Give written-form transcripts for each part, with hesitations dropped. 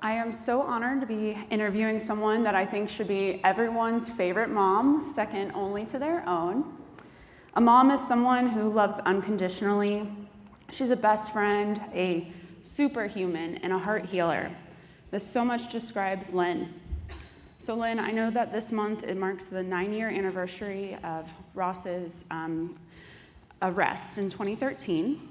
I am so honored to be interviewing someone that I think should be everyone's favorite mom, second only to their own. A mom is someone who loves unconditionally. She's a best friend, a superhuman, and a heart healer. This so much describes Lynn. So Lynn, I know that this month it marks the 9-year anniversary of Ross's arrest in 2013.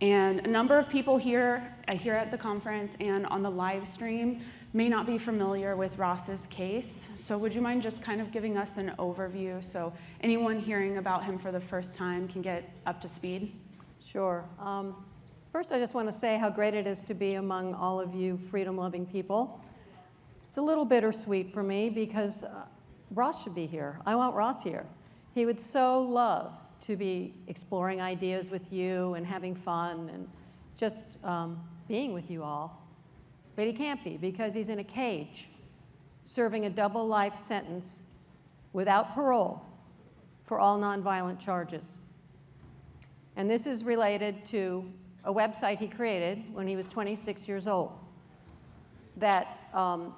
And a number of people here at the conference and on the live stream may not be familiar with Ross's case. So would you mind just kind of giving us an overview so anyone hearing about him for the first time can get up to speed? Sure. First, I just want to say how great it is to be among all of you freedom-loving people. It's a little bittersweet for me because Ross should be here. I want Ross here. He would so love to be exploring ideas with you and having fun and just being with you all. But he can't be because he's in a cage, serving a double life sentence without parole for all nonviolent charges. And this is related to a website he created when he was 26 years old that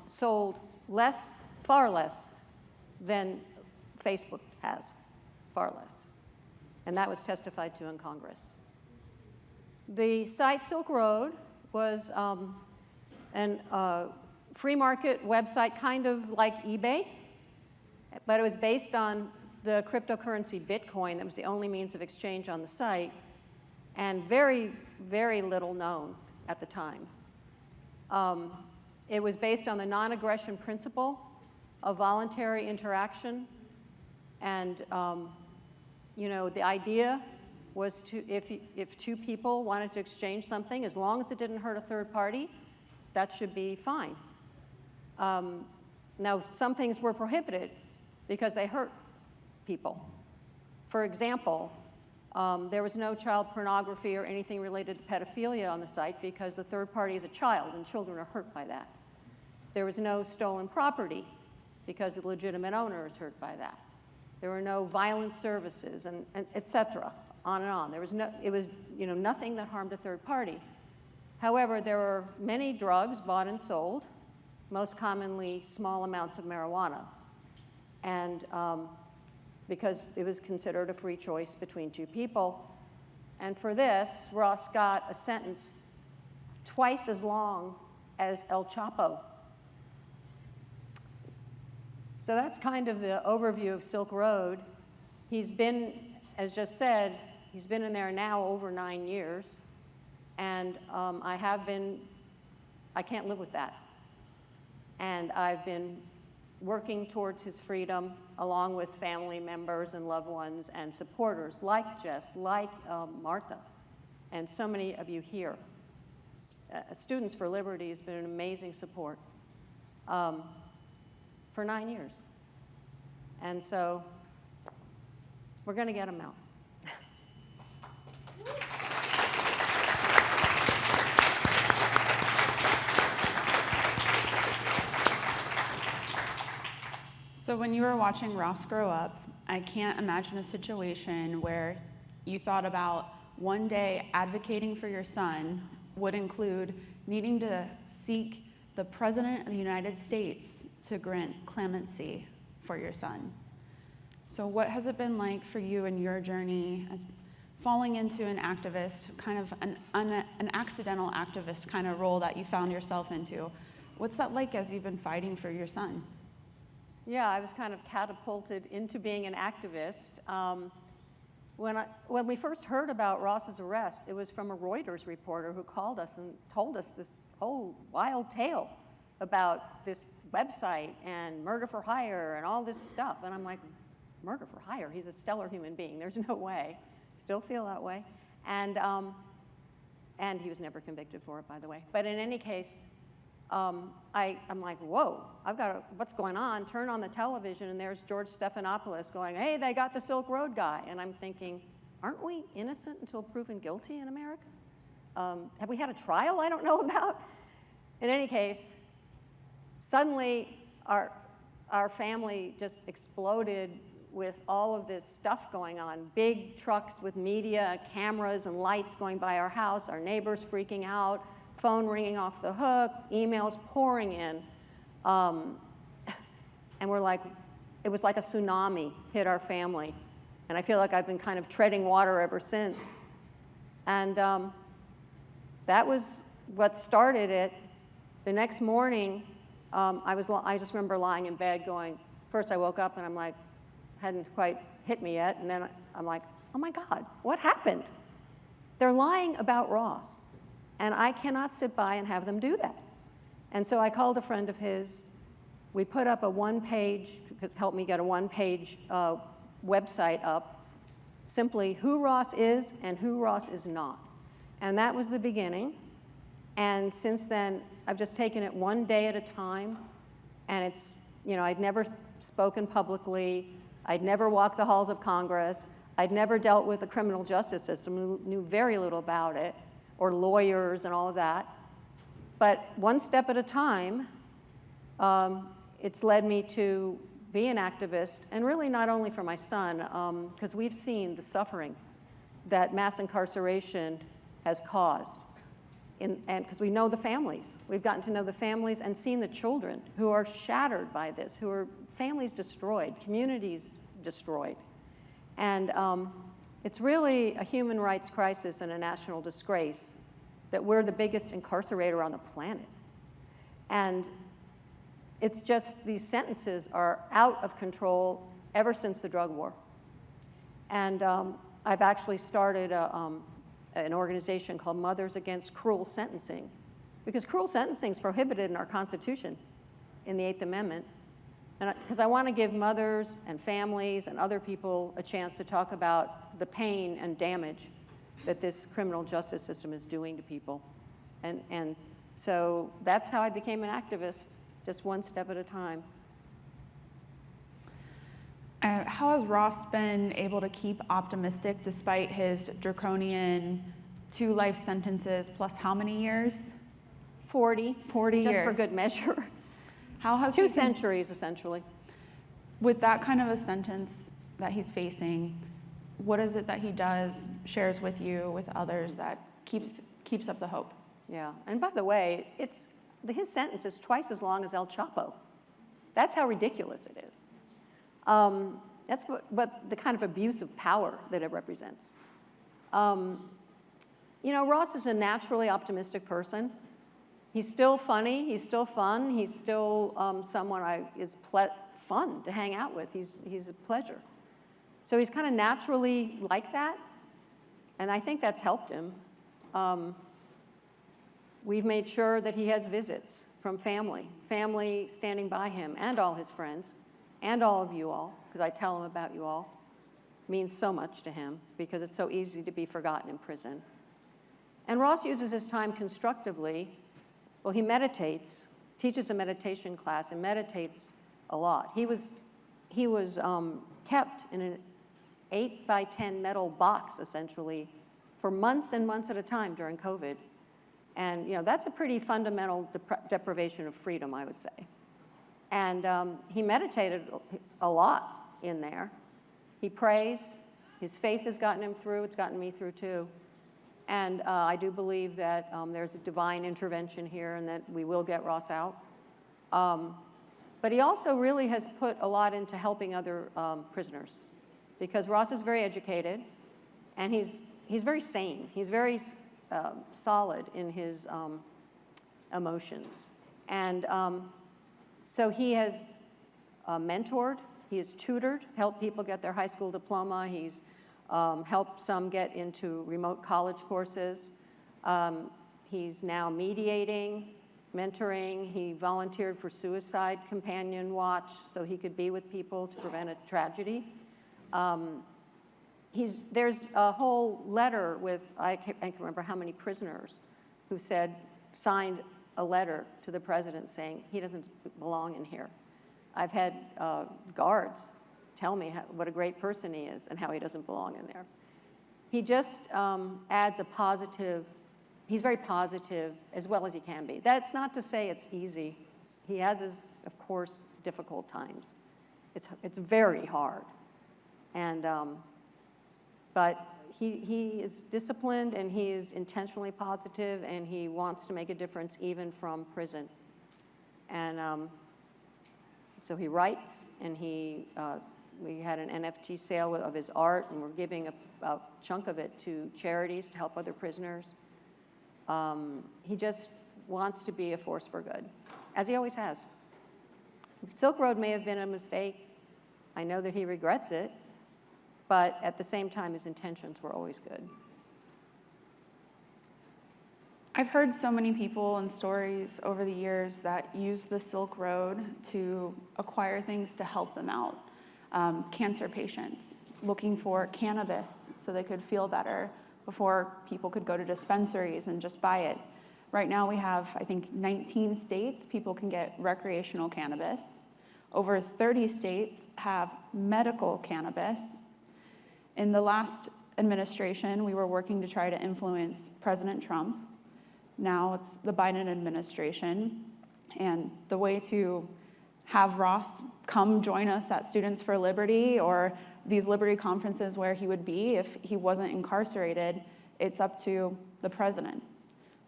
sold far less than Facebook has, far less. And that was testified to in Congress. The site Silk Road was a free market website, kind of like eBay, but it was based on the cryptocurrency Bitcoin. That was the only means of exchange on the site, and very, very little known at the time. It was based on the non-aggression principle of voluntary interaction, and the idea was to, if two people wanted to exchange something, as long as it didn't hurt a third party, that should be fine. Now, some things were prohibited because they hurt people. For example, there was no child pornography or anything related to pedophilia on the site because the third party is a child and children are hurt by that. There was no stolen property because the legitimate owner is hurt by that. There were no violent services, and et cetera, on and on. It was nothing that harmed a third party. However, there were many drugs bought and sold, most commonly small amounts of marijuana, and because it was considered a free choice between two people. And for this, Ross got a sentence twice as long as El Chapo. So that's kind of the overview of Silk Road. He's been, as just said, he's been in there now over 9 years. And I can't live with that. And I've been working towards his freedom along with family members and loved ones and supporters like Jess, like Martha, and so many of you here. Students for Liberty has been an amazing support. For 9 years. And so we're going to get him out. So when you were watching Ross grow up, I can't imagine a situation where you thought about one day advocating for your son would include needing to seek the President of the United States to grant clemency for your son. So what has it been like for you in your journey as falling into an activist, kind of an accidental activist kind of role that you found yourself into? What's that like as you've been fighting for your son? Yeah, I was kind of catapulted into being an activist. When we first heard about Ross's arrest, it was from a Reuters reporter who called us and told us this whole wild tale about this website and murder for hire and all this stuff. And I'm like, murder for hire? He's a stellar human being. There's no way. Still feel that way. And he was never convicted for it, by the way. But in any case, I'm like, whoa, what's going on? Turn on the television, and there's George Stephanopoulos going, hey, they got the Silk Road guy. And I'm thinking, aren't we innocent until proven guilty in America? Have we had a trial I don't know about? In any case, suddenly our family just exploded with all of this stuff going on. Big trucks with media, cameras, and lights going by our house, our neighbors freaking out, phone ringing off the hook, emails pouring in. And we're like, it was like a tsunami hit our family. And I feel like I've been kind of treading water ever since. And that was what started it. The next morning, I just remember lying in bed going, first I woke up and I'm like, hadn't quite hit me yet. And then I'm like, oh my God, what happened? They're lying about Ross. And I cannot sit by and have them do that. And so I called a friend of his. We put up a one-page, helped me get a one-page website up, simply who Ross is and who Ross is not. And that was the beginning. And since then, I've just taken it one day at a time. And it's, I'd never spoken publicly. I'd never walked the halls of Congress. I'd never dealt with the criminal justice system, knew very little about it, or lawyers and all of that. But one step at a time, it's led me to be an activist, and really not only for my son, because we've seen the suffering that mass incarceration has caused. And because we know the families. We've gotten to know the families and seen the children who are shattered by this, who are families destroyed, communities destroyed. And it's really a human rights crisis and a national disgrace that we're the biggest incarcerator on the planet. And it's just these sentences are out of control ever since the drug war. And I've actually started an organization called Mothers Against Cruel Sentencing, because cruel sentencing is prohibited in our Constitution in the 8th Amendment. And because I want to give mothers and families and other people a chance to talk about the pain and damage that this criminal justice system is doing to people. And so that's how I became an activist, just one step at a time. How has Ross been able to keep optimistic despite his draconian 2 life sentences plus how many years? 40. 40 just years. For good measure. How has 2 centuries, essentially. With that kind of a sentence that he's facing, what is it that he does, shares with you, with others, that keeps up the hope? Yeah, and by the way, his sentence is twice as long as El Chapo. That's how ridiculous it is. That's what the kind of abuse of power that it represents. Ross is a naturally optimistic person. He's still funny, he's still fun, he's still someone is fun to hang out with. He's a pleasure. So he's kind of naturally like that, and I think that's helped him. We've made sure that he has visits from family standing by him and all his friends and all of you all, because I tell him about you all, means so much to him because it's so easy to be forgotten in prison. And Ross uses his time constructively. Well, he meditates, teaches a meditation class, and meditates a lot. He was kept in an 8x10 metal box, essentially, for months and months at a time during COVID. And that's a pretty fundamental deprivation of freedom, I would say. And he meditated a lot in there. He prays. His faith has gotten him through. It's gotten me through, too. And I do believe that there's a divine intervention here and that we will get Ross out. But he also really has put a lot into helping other prisoners, because Ross is very educated, and he's very sane. He's very solid in his emotions. And so he has mentored, he has tutored, helped people get their high school diploma. He's helped some get into remote college courses. He's now mediating, mentoring. He volunteered for Suicide Companion Watch so he could be with people to prevent a tragedy. There's a whole letter with, I can't remember how many prisoners who signed a letter to the president saying he doesn't belong in here. I've had guards tell me what a great person he is and how he doesn't belong in there. He just adds a positive, he's very positive as well as he can be. That's not to say it's easy. He has his, of course, difficult times. It's very hard. And, but he is disciplined, and he is intentionally positive, and he wants to make a difference even from prison. And so he writes, and we had an NFT sale of his art, and we're giving a chunk of it to charities to help other prisoners. He just wants to be a force for good, as he always has. Silk Road may have been a mistake. I know that he regrets it, but at the same time, his intentions were always good. I've heard so many people and stories over the years that use the Silk Road to acquire things to help them out. Cancer patients looking for cannabis so they could feel better before people could go to dispensaries and just buy it. Right now we have, I think, 19 states people can get recreational cannabis. Over 30 states have medical cannabis. In the last administration, we were working to try to influence President Trump. Now it's the Biden administration. And the way to have Ross come join us at Students for Liberty or these Liberty conferences where he would be if he wasn't incarcerated, it's up to the president.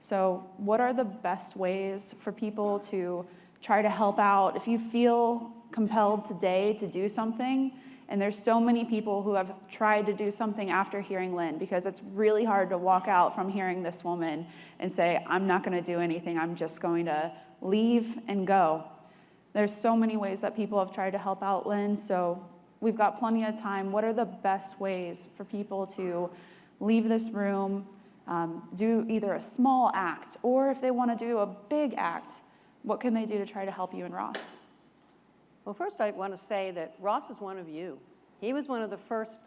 So what are the best ways for people to try to help out? If you feel compelled today to do something, and there's so many people who have tried to do something after hearing Lynn, because it's really hard to walk out from hearing this woman and say, I'm not going to do anything, I'm just going to leave and go. There's so many ways that people have tried to help out Lynn, so we've got plenty of time. What are the best ways for people to leave this room, do either a small act, or if they want to do a big act, what can they do to try to help you and Ross? Well, first I want to say that Ross is one of you. He was one of the first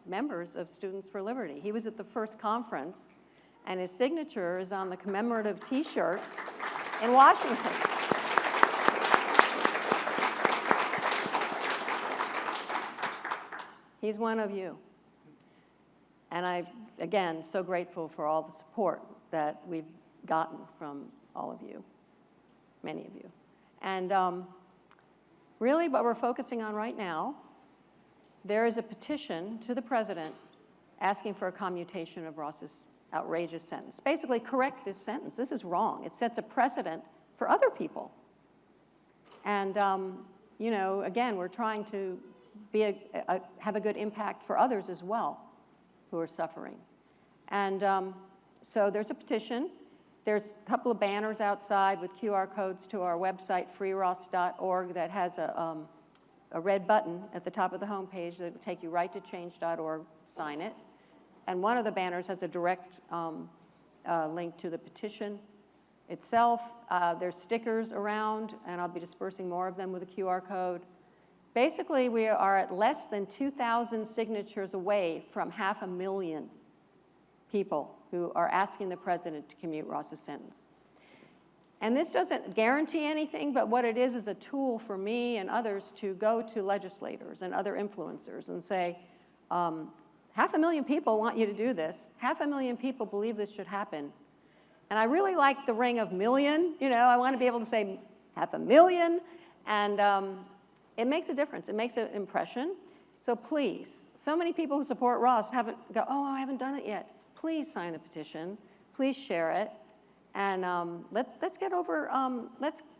members of Students for Liberty. He was at the first conference, and his signature is on the commemorative T-shirt in Washington. He's one of you. And I'm, again, so grateful for all the support that we've gotten from all of you, many of you. And really what we're focusing on right now, there is a petition to the president asking for a commutation of Ross's outrageous sentence. Basically, correct this sentence. This is wrong. It sets a precedent for other people. And, you know, again, we're trying to have a good impact for others as well who are suffering. And so there's a petition. There's a couple of banners outside with QR codes to our website, freeross.org, that has a red button at the top of the homepage that will take you right to change.org, sign it. And one of the banners has a direct link to the petition itself. There's stickers around, and I'll be dispersing more of them with a QR code. Basically, we are at less than 2,000 signatures away from 500,000 people who are asking the president to commute Ross's sentence. And this doesn't guarantee anything, but what it is a tool for me and others to go to legislators and other influencers and say, 500,000 people want you to do this. 500,000 people believe this should happen. And I really like the ring of million. You know, I want to be able to say 500,000, and it makes a difference. It makes an impression. So please, so many people who support Ross haven't go, oh, I haven't done it yet. Please sign the petition. Please share it. And let's get over,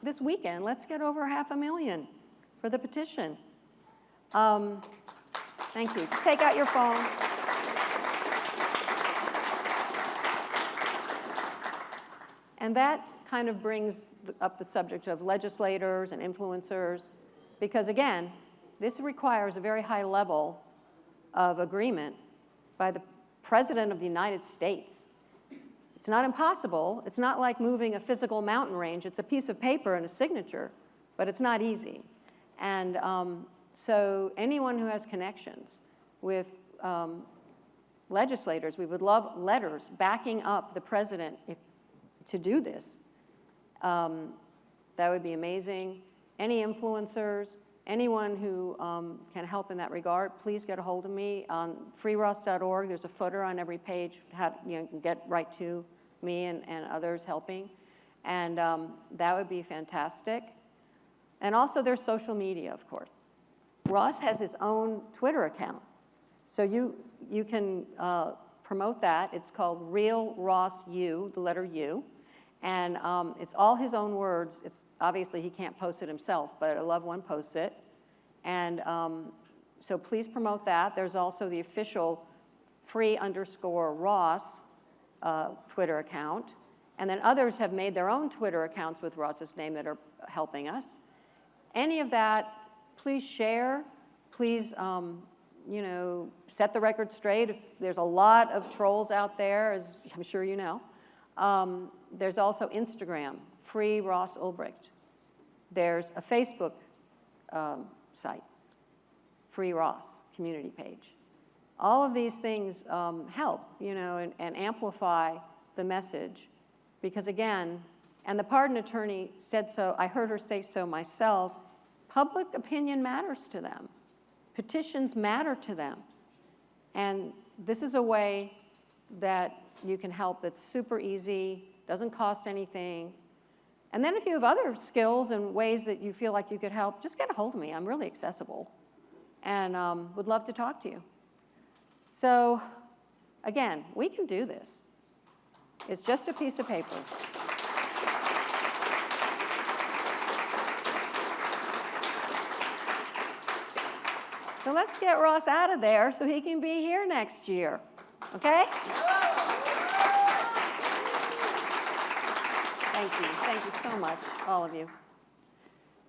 this weekend, let's get over 500,000 for the petition. Thank you. Just take out your phone. And that kind of brings up the subject of legislators and influencers, because again, this requires a very high level of agreement by the President of the United States. It's not impossible. It's not like moving a physical mountain range. It's a piece of paper and a signature, but it's not easy. And so anyone who has connections with legislators, we would love letters backing up the president to do this. That would be amazing. Any influencers, anyone who can help in that regard, please get a hold of me on freeross.org. There's a footer on every page, how you can get right to me and others helping. And that would be fantastic. And also there's social media, of course. Ross has his own Twitter account. So you can promote that. It's called Real Ross U, the letter U. And it's all his own words. It's obviously, he can't post it himself, but a loved one posts it. And so please promote that. There's also the official free_Ross Twitter account. And then others have made their own Twitter accounts with Ross's name that are helping us. Any of that, please share. Please, you know, set the record straight. There's a lot of trolls out there, as I'm sure you know. There's also Instagram, Free Ross Ulbricht. There's a Facebook site, Free Ross community page. All of these things help, you know, and amplify the message. Because again, and the pardon attorney said so, I heard her say so myself, public opinion matters to them. Petitions matter to them. And this is a way that you can help that's super easy, doesn't cost anything. And then if you have other skills and ways that you feel like you could help, just get a hold of me. I'm really accessible and would love to talk to you. So again, we can do this. It's just a piece of paper. So let's get Ross out of there so he can be here next year, okay? Thank you so much, all of you.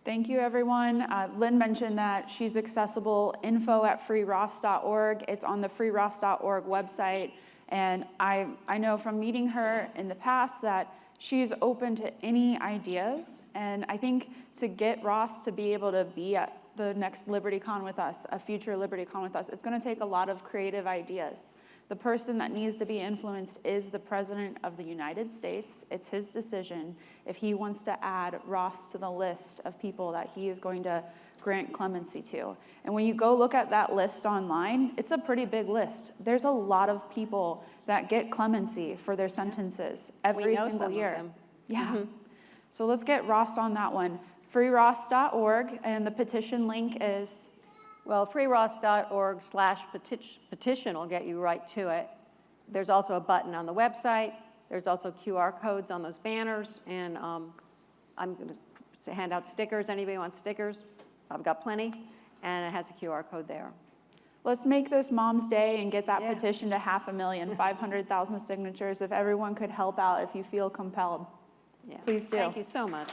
Thank you, everyone. Lynn mentioned that she's accessible, info@freeross.org. It's on the freeross.org website. And I know from meeting her in the past that she's open to any ideas. And I think to get Ross to be able to be at the next LibertyCon with us, a future LibertyCon with us, it's going to take a lot of creative ideas. The person that needs to be influenced is the President of the United States. It's his decision if he wants to add Ross to the list of people that he is going to grant clemency to. And when you go look at that list online, it's a pretty big list. There's a lot of people that get clemency for their sentences every single year. Yeah. Mm-hmm. So let's get Ross on that one. freeross.org, and the petition link is? Well, freeross.org/petition will get you right to it. There's also a button on the website. There's also QR codes on those banners, and I'm going to hand out stickers. Anybody wants stickers? I've got plenty, and it has a QR code there. Let's make this Mom's Day and get that petition to 500,000, 500,000 signatures. If everyone could help out, if you feel compelled, please do. Thank you so much.